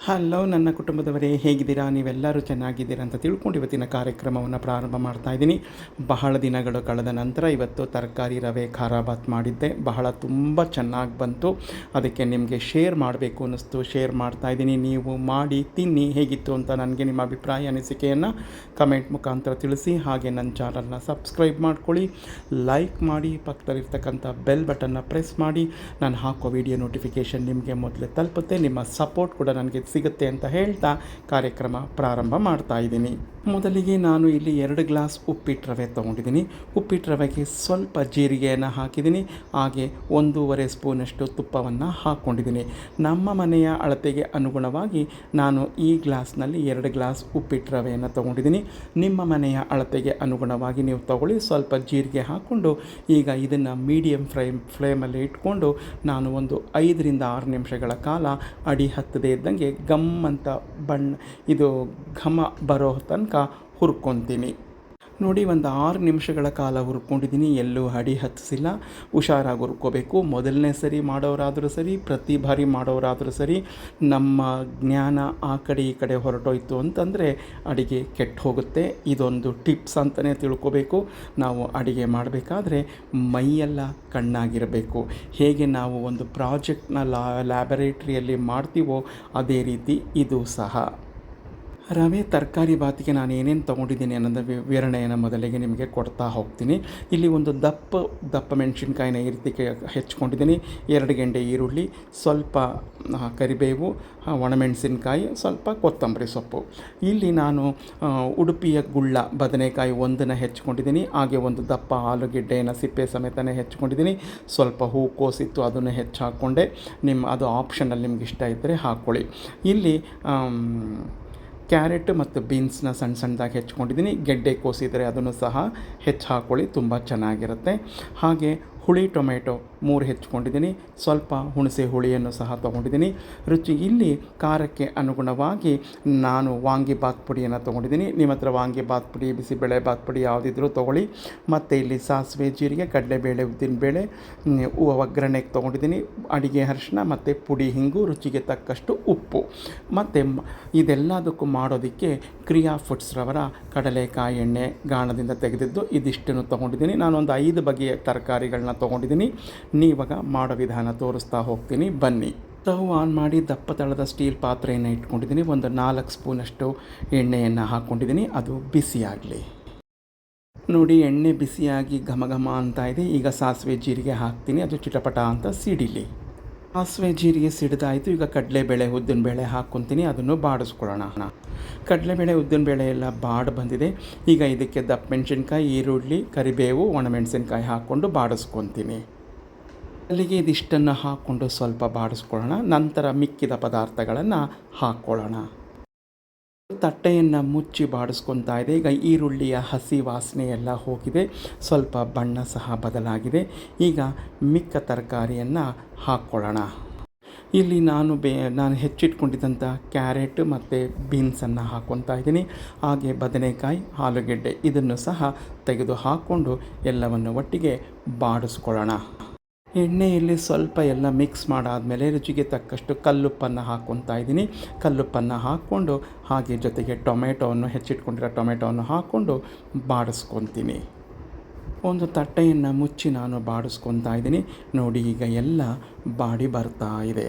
Hello ನನ್ನ ಕುಟುಂಬದವರೇ, ಹೇಗಿದ್ದೀರಾ? ನೀವೆಲ್ಲರೂ ಚೆನ್ನಾಗಿದ್ದೀರಾ ಅಂತ ತಿಳ್ಕೊಂಡು ಇವತ್ತಿನ ಕಾರ್ಯಕ್ರಮವನ್ನು ಪ್ರಾರಂಭ ಮಾಡ್ತಾ ಇದ್ದೀನಿ. ಬಹಳ ದಿನಗಳು ಕಳೆದ ನಂತರ ಇವತ್ತು ತರಕಾರಿ ರವೆ ಖಾರಾಬಾತ್ ಮಾಡಿದ್ದೆ. ತುಂಬ ಚೆನ್ನಾಗಿ ಬಂತು. ಅದಕ್ಕೆ ನಿಮಗೆ ಶೇರ್ ಮಾಡಬೇಕು ಅನ್ನಿಸ್ತು, ಶೇರ್ ಮಾಡ್ತಾ ಇದ್ದೀನಿ. ನೀವು ಮಾಡಿ ತಿನ್ನಿ, ಹೇಗಿತ್ತು ಅಂತ ನನಗೆ ನಿಮ್ಮ ಅಭಿಪ್ರಾಯ ಅನಿಸಿಕೆಯನ್ನು ಕಮೆಂಟ್ ಮುಖಾಂತರ ತಿಳಿಸಿ. ಹಾಗೆ ನನ್ನ ಚಾನಲ್ನ ಸಬ್ಸ್ಕ್ರೈಬ್ ಮಾಡ್ಕೊಳ್ಳಿ, ಲೈಕ್ ಮಾಡಿ, ಪಕ್ಕದಲ್ಲಿರ್ತಕ್ಕಂಥ ಬೆಲ್ ಬಟನ್ನ ಪ್ರೆಸ್ ಮಾಡಿ. ನಾನು ಹಾಕೋ ವಿಡಿಯೋ ನೋಟಿಫಿಕೇಷನ್ ನಿಮಗೆ ಮೊದಲೇ ತಲುಪುತ್ತೆ. ನಿಮ್ಮ ಸಪೋರ್ಟ್ ಕೂಡ ನನಗೆ ಸಿಗುತ್ತೆ ಅಂತ ಹೇಳ್ತಾ ಕಾರ್ಯಕ್ರಮ ಪ್ರಾರಂಭ ಮಾಡ್ತಾ ಇದ್ದೀನಿ. ಮೊದಲಿಗೆ ನಾನು ಇಲ್ಲಿ 2 ಗ್ಲಾಸ್ ಉಪ್ಪಿಟ್ಟು ರವೆ ತೊಗೊಂಡಿದ್ದೀನಿ. ಉಪ್ಪಿಟ್ಟು ರವೆಗೆ ಸ್ವಲ್ಪ ಜೀರಿಗೆಯನ್ನು ಹಾಕಿದ್ದೀನಿ. ಹಾಗೆ 1.5 ಸ್ಪೂನಷ್ಟು ತುಪ್ಪವನ್ನು ಹಾಕ್ಕೊಂಡಿದ್ದೀನಿ. ನಮ್ಮ ಮನೆಯ ಅಳತೆಗೆ ಅನುಗುಣವಾಗಿ ನಾನು ಈ ಗ್ಲಾಸ್ನಲ್ಲಿ 2 ಗ್ಲಾಸ್ ಉಪ್ಪಿಟ್ಟು ರವೆಯನ್ನು ತೊಗೊಂಡಿದ್ದೀನಿ. ನಿಮ್ಮ ಮನೆಯ ಅಳತೆಗೆ ಅನುಗುಣವಾಗಿ ನೀವು ತೊಗೊಳ್ಳಿ. ಸ್ವಲ್ಪ ಜೀರಿಗೆ ಹಾಕ್ಕೊಂಡು ಈಗ ಇದನ್ನು ಮೀಡಿಯಮ್ ಫ್ಲೇಮಲ್ಲಿ ಇಟ್ಕೊಂಡು ನಾನು ಒಂದು 5-6 ನಿಮಿಷಗಳ ಕಾಲ ಅಡಿ ಹತ್ತದೇ ಇದ್ದಂಗೆ ಗಮ್ ಅಂತ ಇದು ಘಮ ಬರೋ ತನಕ ಹುರ್ಕೊತೀನಿ. ನೋಡಿ, ಒಂದು 6 ನಿಮಿಷಗಳ ಕಾಲ ಹುರ್ಕೊಂಡಿದ್ದೀನಿ. ಎಲ್ಲೂ ಅಡಿ ಹತ್ತಿಸಿಲ್ಲ. ಹುಷಾರಾಗಿ ಹುರ್ಕೋಬೇಕು. ಮೊದಲನೇ ಸರಿ ಮಾಡೋರಾದರೂ ಸರಿ, ಪ್ರತಿ ಬಾರಿ ಮಾಡೋರಾದರೂ ಸರಿ, ನಮ್ಮ ಜ್ಞಾನ ಆ ಕಡೆ ಈ ಕಡೆ ಹೊರಟೋಯ್ತು ಅಂತಂದರೆ ಅಡಿಗೆ ಕೆಟ್ಟು ಹೋಗುತ್ತೆ. ಇದೊಂದು ಟಿಪ್ಸ್ ಅಂತಲೇ ತಿಳ್ಕೋಬೇಕು. ನಾವು ಅಡಿಗೆ ಮಾಡಬೇಕಾದ್ರೆ ಮೈಯೆಲ್ಲ ಕಣ್ಣಾಗಿರಬೇಕು. ಹೇಗೆ ನಾವು ಒಂದು ಪ್ರಾಜೆಕ್ಟ್ನ ಲ್ಯಾಬೊರೇಟ್ರಿಯಲ್ಲಿ ಮಾಡ್ತೀವೋ ಅದೇ ರೀತಿ ಇದು ಸಹ. ರವೆ ತರಕಾರಿ ಬಾತಿಗೆ ನಾನು ಏನೇನು ತೊಗೊಂಡಿದ್ದೀನಿ ಅನ್ನೋದು ವಿವರಣೆಯನ್ನು ಮೊದಲಿಗೆ ನಿಮಗೆ ಕೊಡ್ತಾ ಹೋಗ್ತೀನಿ. ಇಲ್ಲಿ ಒಂದು ದಪ್ಪ ಮೆಣಸಿನ್ಕಾಯಿನ ಈ ರೀತಿ ಹೆಚ್ಕೊಂಡಿದ್ದೀನಿ. 2 ಗೆಂಡೆ ಈರುಳ್ಳಿ, ಸ್ವಲ್ಪ ಕರಿಬೇವು, ಒಣಮೆಣಸಿನ್ಕಾಯಿ, ಸ್ವಲ್ಪ ಕೊತ್ತಂಬರಿ ಸೊಪ್ಪು. ಇಲ್ಲಿ ನಾನು ಉಡುಪಿಯ ಗುಳ್ಳ ಬದನೆಕಾಯಿ ಒಂದನ್ನು ಹೆಚ್ಕೊಂಡಿದ್ದೀನಿ. ಹಾಗೆ ಒಂದು ದಪ್ಪ ಆಲೂಗೆಡ್ಡೆಯನ್ನು ಸಿಪ್ಪೆ ಸಮೇತನೇ ಹೆಚ್ಕೊಂಡಿದ್ದೀನಿ. ಸ್ವಲ್ಪ ಹೂಕೋಸಿತ್ತು, ಅದನ್ನು ಹೆಚ್ಚು ಹಾಕ್ಕೊಂಡೆ. ಅದು ಆಪ್ಷನಲ್ಲಿ ನಿಮ್ಗೆ ಇಷ್ಟ ಇದ್ದರೆ ಹಾಕ್ಕೊಳ್ಳಿ. ಇಲ್ಲಿ ಕ್ಯಾರೆಟ್ ಮತ್ತು ಬೀನ್ಸ್ನ ಸಣ್ಣದಾಗಿ ಹೆಚ್ಕೊಂಡಿದ್ದೀನಿ. ಗೆಡ್ಡೆ ಕೋಸಿದರೆ ಅದನ್ನು ಸಹ ಹೆಚ್ಚು ಹಾಕ್ಕೊಳ್ಳಿ, ತುಂಬ ಚೆನ್ನಾಗಿರುತ್ತೆ. ಹಾಗೆ ಹುಳಿ ಟೊಮೆಟೊ 3 ಹೆಚ್ಕೊಂಡಿದ್ದೀನಿ. ಸ್ವಲ್ಪ ಹುಣಸೆ ಹುಳಿಯನ್ನು ಸಹ ತೊಗೊಂಡಿದ್ದೀನಿ. ಇಲ್ಲಿ ಖಾರಕ್ಕೆ ಅನುಗುಣವಾಗಿ ನಾನು ವಾಂಗಿಬಾತ್ ಪುಡಿಯನ್ನು ತೊಗೊಂಡಿದ್ದೀನಿ. ನಿಮ್ಮ ಹತ್ರ ವಾಂಗಿಬಾತ್ ಪುಡಿ, ಬಿಸಿಬೇಳೆ ಬಾತ್ ಪುಡಿ ಯಾವುದಿದ್ರೂ ತೊಗೊಳ್ಳಿ. ಮತ್ತು ಇಲ್ಲಿ ಸಾಸಿವೆ, ಜೀರಿಗೆ, ಕಡಲೆಬೇಳೆ, ಉದ್ದಿನಬೇಳೆ ಒಗ್ಗರಣೆಗೆ ತೊಗೊಂಡಿದ್ದೀನಿ. ಅಡಿಗೆ ಅರಿಶಿನ ಮತ್ತು ಪುಡಿ ಹಿಂಗು, ರುಚಿಗೆ ತಕ್ಕಷ್ಟು ಉಪ್ಪು. ಮತ್ತು ಇದೆಲ್ಲದಕ್ಕೂ ಮಾಡೋದಕ್ಕೆ ಕ್ರಿಯಾ ಫುಡ್ಸ್ ರವರ ಕಡಲೆಕಾಯಿ ಎಣ್ಣೆ ಗಾಣದಿಂದ ತೆಗೆದಿದ್ದು ಇದಿಷ್ಟನ್ನು ತೊಗೊಂಡಿದ್ದೀನಿ. ನಾನೊಂದು 5 ಬಗೆಯ ತರಕಾರಿಗಳನ್ನ ತೊಗೊಂಡಿದ್ದೀನಿ. ನೀವಾಗ ಮಾಡೋ ವಿಧಾನ ತೋರಿಸ್ತಾ ಹೋಗ್ತೀನಿ, ಬನ್ನಿ. ಸ್ಟವ್ ಆನ್ ಮಾಡಿ ದಪ್ಪ ತಳದ ಸ್ಟೀಲ್ ಪಾತ್ರೆಯನ್ನು ಇಟ್ಕೊಂಡಿದ್ದೀನಿ. ಒಂದು 4 ಸ್ಪೂನಷ್ಟು ಎಣ್ಣೆಯನ್ನು ಹಾಕ್ಕೊಂಡಿದ್ದೀನಿ. ಅದು ಬಿಸಿಯಾಗಲಿ. ನೋಡಿ, ಎಣ್ಣೆ ಬಿಸಿಯಾಗಿ ಘಮ ಘಮ ಅಂತ ಇದೆ. ಈಗ ಸಾಸಿವೆ ಜೀರಿಗೆ ಹಾಕ್ತೀನಿ. ಅದು ಚಿಟಪಟ ಅಂತ ಸಿಡಿಲಿ. ಸಾಸಿವೆ ಜೀರಿಗೆ ಸಿಡಿದಾಯಿತು. ಈಗ ಕಡಲೆಬೇಳೆ, ಉದ್ದಿನಬೇಳೆ ಹಾಕ್ಕೊತೀನಿ. ಅದನ್ನು ಬಾಡಿಸ್ಕೊಳ್ಳೋಣ. ಕಡಲೆಬೇಳೆ, ಉದ್ದಿನಬೇಳೆ ಎಲ್ಲ ಬಂದಿದೆ. ಈಗ ಇದಕ್ಕೆ ದಪ್ಪ ಮೆಣಸಿನ್ಕಾಯಿ, ಈರುಳ್ಳಿ, ಕರಿಬೇವು, ಒಣಮೆಣಸಿನ್ಕಾಯಿ ಹಾಕ್ಕೊಂಡು ಬಾಡಿಸ್ಕೊತೀನಿ. ಅಲ್ಲಿಗೆ ಇದಿಷ್ಟನ್ನು ಹಾಕ್ಕೊಂಡು ಸ್ವಲ್ಪ ಬಾಡಿಸ್ಕೊಳ್ಳೋಣ. ನಂತರ ಮಿಕ್ಕಿದ ಪದಾರ್ಥಗಳನ್ನು ಹಾಕ್ಕೊಳ್ಳೋಣ. ತಟ್ಟೆಯನ್ನು ಮುಚ್ಚಿ ಬಾಡಿಸ್ಕೊತಾ ಇದೆ. ಈಗ ಈರುಳ್ಳಿಯ ಹಸಿ ವಾಸನೆ ಎಲ್ಲ ಹೋಗಿದೆ. ಸ್ವಲ್ಪ ಬಣ್ಣ ಸಹ ಬದಲಾಗಿದೆ. ಈಗ ಮಿಕ್ಕ ತರಕಾರಿಯನ್ನು ಹಾಕ್ಕೊಳ್ಳೋಣ. ಇಲ್ಲಿ ನಾನು ಹೆಚ್ಚಿಟ್ಕೊಂಡಿದ್ದಂಥ ಕ್ಯಾರೆಟ್ ಮತ್ತು ಬೀನ್ಸನ್ನು ಹಾಕ್ಕೊತಾ ಇದ್ದೀನಿ. ಹಾಗೆ ಬದನೆಕಾಯಿ, ಆಲೂಗೆಡ್ಡೆ ಇದನ್ನು ಸಹ ತೆಗೆದು ಹಾಕ್ಕೊಂಡು ಎಲ್ಲವನ್ನು ಒಟ್ಟಿಗೆ ಬಾಡಿಸ್ಕೊಳ್ಳೋಣ. ಎಣ್ಣೆಯಲ್ಲಿ ಸ್ವಲ್ಪ ಎಲ್ಲ ಮಿಕ್ಸ್ ಮಾಡಾದಮೇಲೆ ರುಚಿಗೆ ತಕ್ಕಷ್ಟು ಕಲ್ಲುಪ್ಪನ್ನು ಹಾಕ್ಕೊತಾ ಇದ್ದೀನಿ. ಕಲ್ಲುಪ್ಪನ್ನು ಹಾಕ್ಕೊಂಡು ಹಾಗೆ ಜೊತೆಗೆ ಹೆಚ್ಚಿಟ್ಕೊಂಡಿರೋ ಟೊಮೆಟೊವನ್ನು ಹಾಕ್ಕೊಂಡು ಬಾಡಿಸ್ಕೊತೀನಿ. ಒಂದು ತಟ್ಟೆಯನ್ನು ಮುಚ್ಚಿ ನಾನು ಬಾಡಿಸ್ಕೊತಾ ಇದ್ದೀನಿ. ನೋಡಿ, ಈಗ ಎಲ್ಲ ಬಾಡಿ ಬರ್ತಾ ಇದೆ.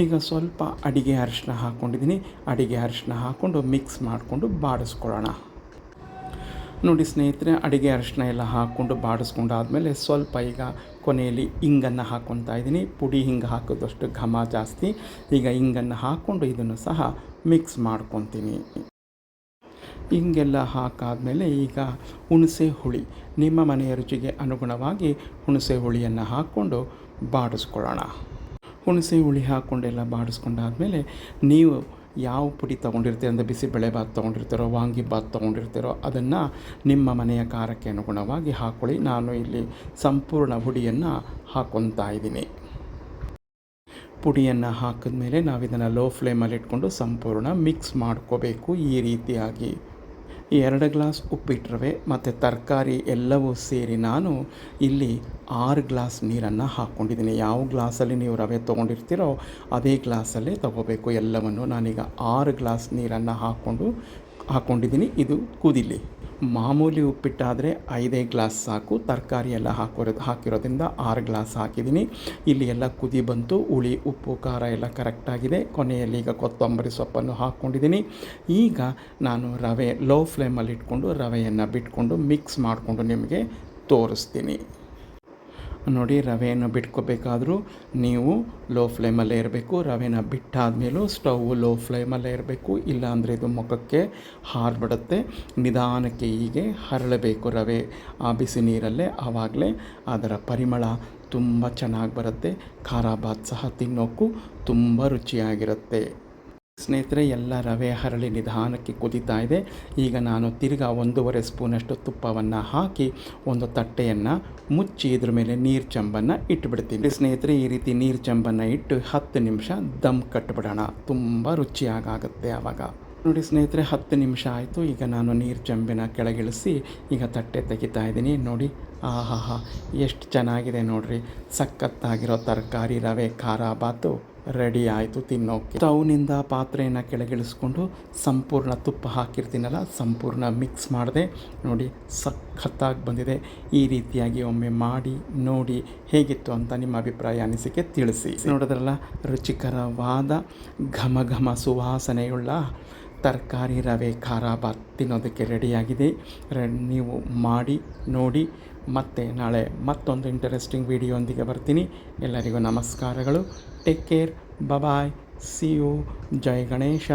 ಈಗ ಸ್ವಲ್ಪ ಅಡಿಗೆ ಅರಿಶಿನ ಹಾಕ್ಕೊಂಡಿದ್ದೀನಿ. ಅಡಿಗೆ ಅರಿಶಿನ ಹಾಕ್ಕೊಂಡು ಮಿಕ್ಸ್ ಮಾಡಿಕೊಂಡು ಬಾಡಿಸ್ಕೊಳ್ಳೋಣ. ನೋಡಿ ಸ್ನೇಹಿತರೆ, ಅಡಿಗೆ ಅರಿಶಿನ ಎಲ್ಲ ಹಾಕ್ಕೊಂಡು ಬಾಡಿಸ್ಕೊಂಡಾದಮೇಲೆ ಸ್ವಲ್ಪ ಈಗ ಕೊನೆಯಲ್ಲಿ ಇಂಗನ್ನು ಹಾಕ್ಕೊತಾ ಇದ್ದೀನಿ. ಪುಡಿ ಹಿಂಗೆ ಹಾಕೋದಷ್ಟು ಘಮ ಜಾಸ್ತಿ. ಈಗ ಇಂಗನ್ನು ಹಾಕ್ಕೊಂಡು ಇದನ್ನು ಸಹ ಮಿಕ್ಸ್ ಮಾಡ್ಕೊತೀನಿ. ಹಿಂಗೆಲ್ಲ ಹಾಕಾದಮೇಲೆ ಈಗ ಹುಣಸೆ ಹುಳಿ, ನಿಮ್ಮ ಮನೆಯ ರುಚಿಗೆ ಅನುಗುಣವಾಗಿ ಹುಣಸೆ ಹುಳಿಯನ್ನು ಹಾಕ್ಕೊಂಡು ಬಾಡಿಸ್ಕೊಳ್ಳೋಣ. ಹುಣಸೆ ಹುಳಿ ಹಾಕ್ಕೊಂಡೆಲ್ಲ ಬಾಡಿಸ್ಕೊಂಡಾದಮೇಲೆ ನೀವು ಯಾವ ಪುಡಿ ತೊಗೊಂಡಿರ್ತೀರ ಅಂದರೆ ಬಿಸಿಬೇಳೆ ಬಾತ್ ತೊಗೊಂಡಿರ್ತೀರೋ, ವಾಂಗಿಬಾತ್ ತೊಗೊಂಡಿರ್ತೀರೋ ಅದನ್ನು ನಿಮ್ಮ ಮನೆಯ ಖಾರಕ್ಕೆ ಅನುಗುಣವಾಗಿ ಹಾಕ್ಕೊಳ್ಳಿ. ನಾನು ಇಲ್ಲಿ ಸಂಪೂರ್ಣ ಹುಡಿಯನ್ನು ಹಾಕ್ಕೊತಾ ಇದ್ದೀನಿ. ಪುಡಿಯನ್ನು ಹಾಕಿದ್ಮೇಲೆ ನಾವು ಇದನ್ನು ಲೋ ಫ್ಲೇಮಲ್ಲಿ ಇಟ್ಕೊಂಡು ಸಂಪೂರ್ಣ ಮಿಕ್ಸ್ ಮಾಡ್ಕೋಬೇಕು. ಈ ರೀತಿಯಾಗಿ ಈ 2 ಗ್ಲಾಸ್ ಉಪ್ಪಿಟ್ಟು ರವೆ ಮತ್ತು ತರಕಾರಿ ಎಲ್ಲವೂ ಸೇರಿ ನಾನು ಇಲ್ಲಿ 6 ಗ್ಲಾಸ್ ನೀರನ್ನು ಹಾಕ್ಕೊಂಡಿದ್ದೀನಿ. ಯಾವ ಗ್ಲಾಸಲ್ಲಿ ನೀವು ರವೆ ತೊಗೊಂಡಿರ್ತೀರೋ ಅದೇ ಗ್ಲಾಸಲ್ಲೇ ತೊಗೋಬೇಕು ಎಲ್ಲವನ್ನು. ನಾನೀಗ 6 ಗ್ಲಾಸ್ ನೀರನ್ನು ಹಾಕ್ಕೊಂಡಿದ್ದೀನಿ. ಇದು ಕುದೀಲಿ. ಮಾಮೂಲಿ ಉಪ್ಪಿಟ್ಟಾದರೆ 5 ಗ್ಲಾಸ್ ಸಾಕು. ತರಕಾರಿ ಎಲ್ಲ ಹಾಕಿರೋದ್ರಿಂದ 6 ಗ್ಲಾಸ್ ಹಾಕಿದ್ದೀನಿ. ಇಲ್ಲಿ ಎಲ್ಲ ಕುದಿ ಬಂತು. ಹುಳಿ ಉಪ್ಪು ಖಾರ ಎಲ್ಲ ಕರೆಕ್ಟಾಗಿದೆ. ಕೊನೆಯಲ್ಲಿ ಈಗ ಕೊತ್ತಂಬರಿ ಸೊಪ್ಪನ್ನು ಹಾಕ್ಕೊಂಡಿದ್ದೀನಿ. ಈಗ ನಾನು ರವೆ ಲೋ ಫ್ಲೇಮಲ್ಲಿ ಇಟ್ಕೊಂಡು ರವೆಯನ್ನು ಬಿಟ್ಕೊಂಡು ಮಿಕ್ಸ್ ಮಾಡಿಕೊಂಡು ನಿಮಗೆ ತೋರಿಸ್ತೀನಿ. ನೋಡಿ, ರವೆಯನ್ನು ಬಿಟ್ಕೋಬೇಕಾದ್ರೂ ನೀವು ಲೋ ಫ್ಲೇಮಲ್ಲೇ ಇರಬೇಕು. ರವೆನ ಬಿಟ್ಟಾದಮೇಲೂ ಸ್ಟವ್ ಲೋ ಫ್ಲೇಮಲ್ಲೇ ಇರಬೇಕು. ಇಲ್ಲಾಂದರೆ ಇದು ಮುಖಕ್ಕೆ ಹಾರಿಬಿಡುತ್ತೆ. ನಿಧಾನಕ್ಕೆ ಹೀಗೆ ಹರಳಬೇಕು ರವೆ ಆ ಬಿಸಿ ನೀರಲ್ಲೇ. ಆವಾಗಲೇ ಅದರ ಪರಿಮಳ ತುಂಬ ಚೆನ್ನಾಗಿ ಬರುತ್ತೆ. ಖಾರ ಬಾತ್ ಸಹ ತಿನ್ನೋಕ್ಕೂ ತುಂಬ ರುಚಿಯಾಗಿರುತ್ತೆ. ಸ್ನೇಹಿತರೆ, ಎಲ್ಲ ರವೆ ಹರಳಿ ನಿಧಾನಕ್ಕೆ ಕುದೀತಾ ಇದೆ. ಈಗ ನಾನು ತಿರ್ಗಾ 1.5 ಸ್ಪೂನಷ್ಟು ತುಪ್ಪವನ್ನು ಹಾಕಿ ಒಂದು ತಟ್ಟೆಯನ್ನು ಮುಚ್ಚಿ ಇದ್ರ ಮೇಲೆ ನೀರು ಚಂಬನ್ನು ಇಟ್ಬಿಡ್ತೀನಿ. ಸ್ನೇಹಿತರೆ, ಈ ರೀತಿ ನೀರು ಚಂಬನ್ನು ಇಟ್ಟು 10 ನಿಮಿಷ ದಮ್ ಕಟ್ಬಿಡೋಣ. ತುಂಬ ರುಚಿಯಾಗುತ್ತೆ ಆವಾಗ. ನೋಡಿ ಸ್ನೇಹಿತರೆ, 10 ನಿಮಿಷ ಆಯಿತು. ಈಗ ನಾನು ನೀರು ಚಂಬಿನ ಕೆಳಗಿಳಿಸಿ ಈಗ ತಟ್ಟೆ ತೆಗಿತಾ ಇದ್ದೀನಿ. ನೋಡಿ, ಆಹಾ ಎಷ್ಟು ಚೆನ್ನಾಗಿದೆ ನೋಡಿರಿ. ಸಖತ್ತಾಗಿರೋ ತರಕಾರಿ ರವೆ ಖಾರ ಬಾತು ರೆಡಿ ಆಯಿತು ತಿನ್ನೋಕ್ಕೆ. ಸ್ಟವ್ನಿಂದ ಪಾತ್ರೆಯನ್ನು ಕೆಳಗಿಳಿಸ್ಕೊಂಡು ಸಂಪೂರ್ಣ ತುಪ್ಪ ಹಾಕಿರ್ತೀನಲ್ಲ, ಸಂಪೂರ್ಣ ಮಿಕ್ಸ್ ಮಾಡಿದೆ. ನೋಡಿ, ಸಖತ್ತಾಗಿ ಬಂದಿದೆ. ಈ ರೀತಿಯಾಗಿ ಒಮ್ಮೆ ಮಾಡಿ ನೋಡಿ ಹೇಗಿತ್ತು ಅಂತ ನಿಮ್ಮ ಅಭಿಪ್ರಾಯ ಅನಿಸಿಕೆ ತಿಳಿಸಿ. ನೋಡಿದ್ರಲ್ಲ, ರುಚಿಕರವಾದ ಘಮ ಘಮ ಸುವಾಸನೆಯುಳ್ಳ ತರಕಾರಿ ರವೆ ಖಾರ ಬಾತ್ ತಿನ್ನೋದಕ್ಕೆ ರೆಡಿಯಾಗಿದೆ. ನೀವು ಮಾಡಿ ನೋಡಿ. ಮತ್ತೆ ನಾಳೆ ಮತ್ತೊಂದು ಇಂಟರೆಸ್ಟಿಂಗ್ ವಿಡಿಯೋಂದಿಗೆ ಬರ್ತೀನಿ. ಎಲ್ಲರಿಗೂ ನಮಸ್ಕಾರಗಳು. Take care. Bye. See you. Jai Ganesha.